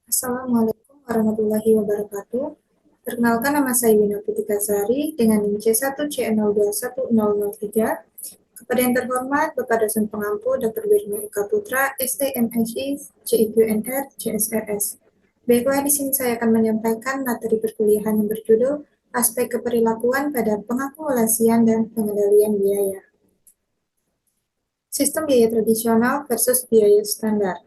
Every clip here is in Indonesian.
Assalamualaikum warahmatullahi wabarakatuh. Perkenalkan, nama saya Wina Putikasari dengan NIM C1C021003. Kepada yang terhormat Bapak Dosen Pengampu Dr. Wirma Eka Putra, STMSI, CIQNR, CSRS. Baiklah, di sini saya akan menyampaikan materi perkuliahan yang berjudul Aspek Keperilakuan pada Pengakumulasian dan Pengendalian Biaya. Sistem biaya tradisional versus biaya standar.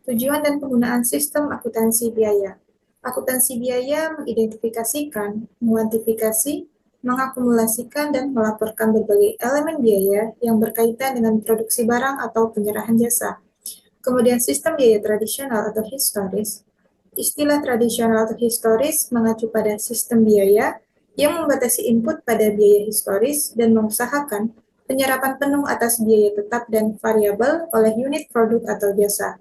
Tujuan dan penggunaan sistem akuntansi biaya. Akuntansi biaya mengidentifikasikan, menguantifikasi, mengakumulasikan, dan melaporkan berbagai elemen biaya yang berkaitan dengan produksi barang atau penyerahan jasa. Kemudian sistem biaya tradisional atau historis. Istilah tradisional atau historis mengacu pada sistem biaya yang membatasi input pada biaya historis dan mengusahakan penyerapan penuh atas biaya tetap dan variabel oleh unit produk atau jasa.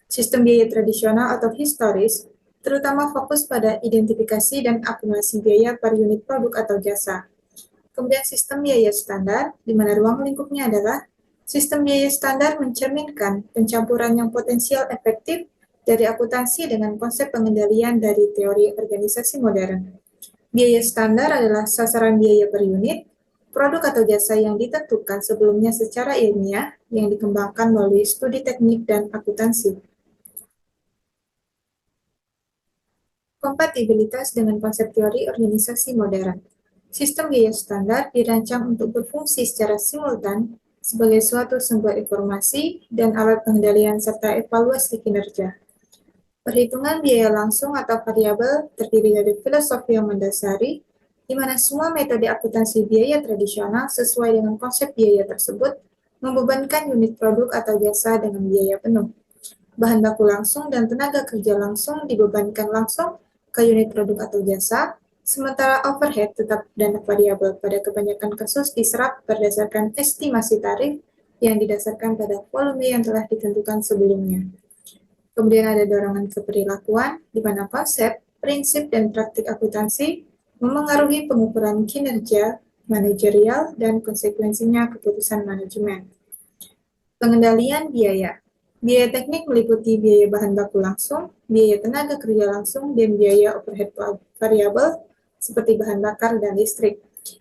Sistem biaya tradisional atau historis terutama fokus pada identifikasi dan akumulasi biaya per unit produk atau jasa. Kemudian sistem biaya standar, di mana ruang lingkupnya adalah sistem biaya standar mencerminkan pencampuran yang potensial efektif dari akuntansi dengan konsep pengendalian dari teori organisasi modern. Biaya standar adalah sasaran biaya per unit, produk atau jasa yang ditentukan sebelumnya secara ilmiah yang dikembangkan melalui studi teknik dan akuntansi. Kompatibilitas dengan konsep teori organisasi modern. Sistem biaya standar dirancang untuk berfungsi secara simultan sebagai suatu sumber informasi dan alat pengendalian serta evaluasi kinerja. Perhitungan biaya langsung atau variabel terdiri dari filosofi yang mendasari, di mana semua metode akuntansi biaya tradisional sesuai dengan konsep biaya tersebut membebankan unit produk atau jasa dengan biaya penuh. Bahan baku langsung dan tenaga kerja langsung dibebankan langsung ke unit produk atau jasa, sementara overhead tetap dan variabel pada kebanyakan kasus diserap berdasarkan estimasi tarif yang didasarkan pada volume yang telah ditentukan sebelumnya. Kemudian ada dorongan keperilakuan, di mana konsep, prinsip, dan praktik akuntansi memengaruhi pengukuran kinerja, manajerial, dan konsekuensinya keputusan manajemen. Pengendalian biaya. Biaya teknik meliputi biaya bahan baku langsung, biaya tenaga kerja langsung, dan biaya overhead variabel seperti bahan bakar dan listrik.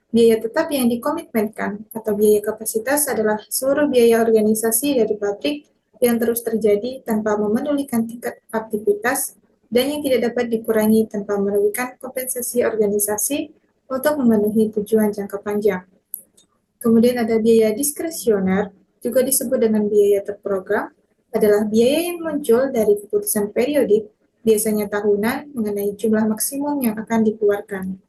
Biaya tetap yang dikomitmenkan atau biaya kapasitas adalah seluruh biaya organisasi dari pabrik yang terus terjadi tanpa memedulikan tingkat aktivitas dan yang tidak dapat dikurangi tanpa merugikan kompensasi organisasi untuk memenuhi tujuan jangka panjang. Kemudian ada biaya diskresioner, juga disebut dengan biaya terprogram, adalah biaya yang muncul dari keputusan periodik, biasanya tahunan, mengenai jumlah maksimum yang akan dikeluarkan.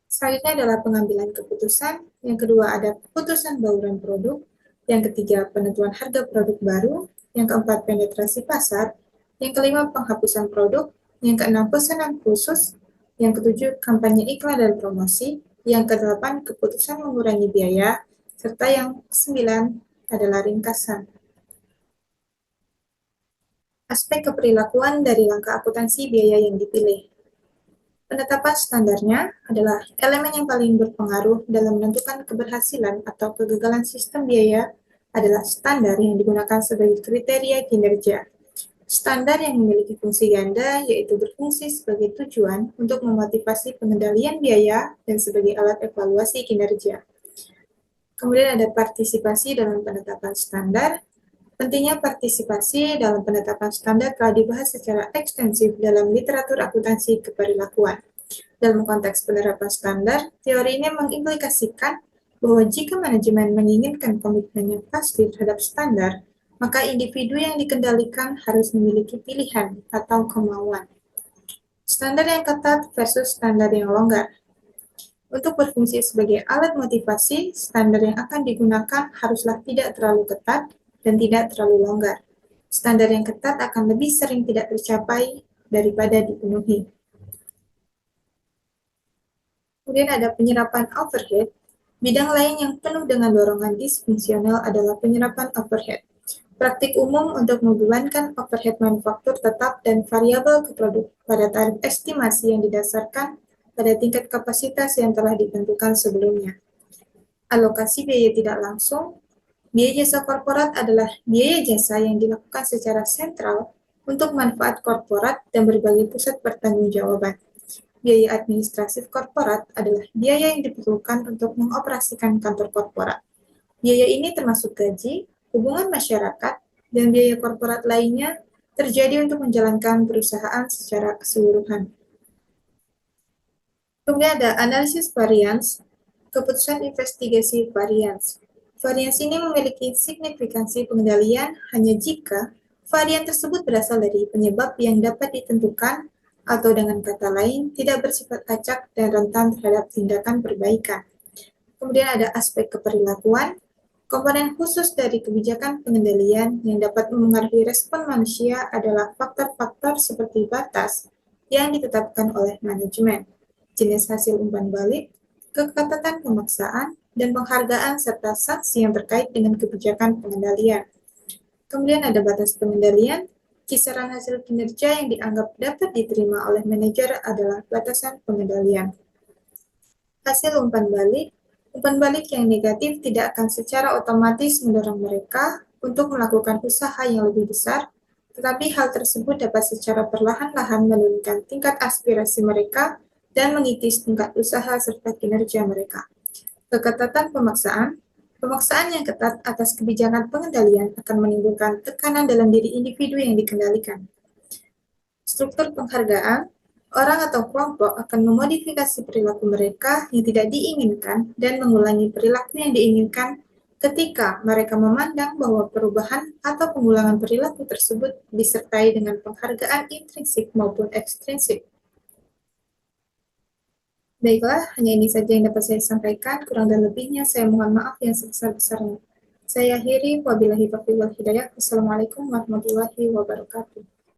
Selanjutnya adalah pengambilan keputusan, yang kedua ada keputusan bauran produk, yang ketiga penentuan harga produk baru, yang keempat penetrasi pasar, yang kelima penghapusan produk, yang keenam pesanan khusus, yang ketujuh kampanye iklan dan promosi, yang kedelapan keputusan mengurangi biaya, serta yang kesembilan adalah ringkasan. Aspek keperilakuan dari langkah akuntansi biaya yang dipilih. Penetapan standarnya adalah elemen yang paling berpengaruh dalam menentukan keberhasilan atau kegagalan sistem biaya adalah standar yang digunakan sebagai kriteria kinerja. Standar yang memiliki fungsi ganda yaitu berfungsi sebagai tujuan untuk memotivasi pengendalian biaya dan sebagai alat evaluasi kinerja. Kemudian ada partisipasi dalam penetapan standar. Pentingnya partisipasi dalam penetapan standar telah dibahas secara ekstensif dalam literatur akuntansi keperilakuan. Dalam konteks penerapan standar, teori ini mengimplikasikan bahwa jika manajemen menginginkan komitmen yang pasti terhadap standar, maka individu yang dikendalikan harus memiliki pilihan atau kemauan. Standar yang ketat versus standar yang longgar. Untuk berfungsi sebagai alat motivasi, standar yang akan digunakan haruslah tidak terlalu ketat dan tidak terlalu longgar. Standar yang ketat akan lebih sering tidak tercapai daripada dipenuhi. Kemudian ada penyerapan overhead. Bidang lain yang penuh dengan dorongan disfungsional adalah penyerapan overhead. Praktik umum untuk membebankan overhead manufaktur tetap dan variabel ke produk pada tarif estimasi yang didasarkan pada tingkat kapasitas yang telah ditentukan sebelumnya. Alokasi biaya tidak langsung. Biaya jasa korporat adalah biaya jasa yang dilakukan secara sentral untuk manfaat korporat dan berbagai pusat pertanggungjawaban. Biaya administratif korporat adalah biaya yang diperlukan untuk mengoperasikan kantor korporat. Biaya ini termasuk gaji, hubungan masyarakat, dan biaya korporat lainnya terjadi untuk menjalankan perusahaan secara keseluruhan. Kemudian ada analisis varians, keputusan investigasi varians. Varians ini memiliki signifikansi pengendalian hanya jika varian tersebut berasal dari penyebab yang dapat ditentukan atau dengan kata lain tidak bersifat acak dan rentan terhadap tindakan perbaikan. Kemudian ada aspek keperilakuan, komponen khusus dari kebijakan pengendalian yang dapat memengaruhi respon manusia adalah faktor-faktor seperti batas yang ditetapkan oleh manajemen, jenis hasil umpan balik, keketatan pemaksaan, dan penghargaan serta sanksi yang terkait dengan kebijakan pengendalian. Kemudian ada batas pengendalian, kisaran hasil kinerja yang dianggap dapat diterima oleh manajer adalah batasan pengendalian. Hasil umpan balik yang negatif tidak akan secara otomatis mendorong mereka untuk melakukan usaha yang lebih besar, tetapi hal tersebut dapat secara perlahan-lahan menurunkan tingkat aspirasi mereka dan mengikis tingkat usaha serta kinerja mereka. Keketatan pemaksaan, pemaksaan yang ketat atas kebijakan pengendalian akan menimbulkan tekanan dalam diri individu yang dikendalikan. Struktur penghargaan, orang atau kelompok akan memodifikasi perilaku mereka yang tidak diinginkan dan mengulangi perilaku yang diinginkan ketika mereka memandang bahwa perubahan atau pengulangan perilaku tersebut disertai dengan penghargaan intrinsik maupun ekstrinsik. Baiklah, hanya ini saja yang dapat saya sampaikan. Kurang dan lebihnya saya mohon maaf yang sebesar-besarnya. Saya akhiri, wabillahi taufiq wal hidayah. Wassalamualaikum warahmatullahi wabarakatuh.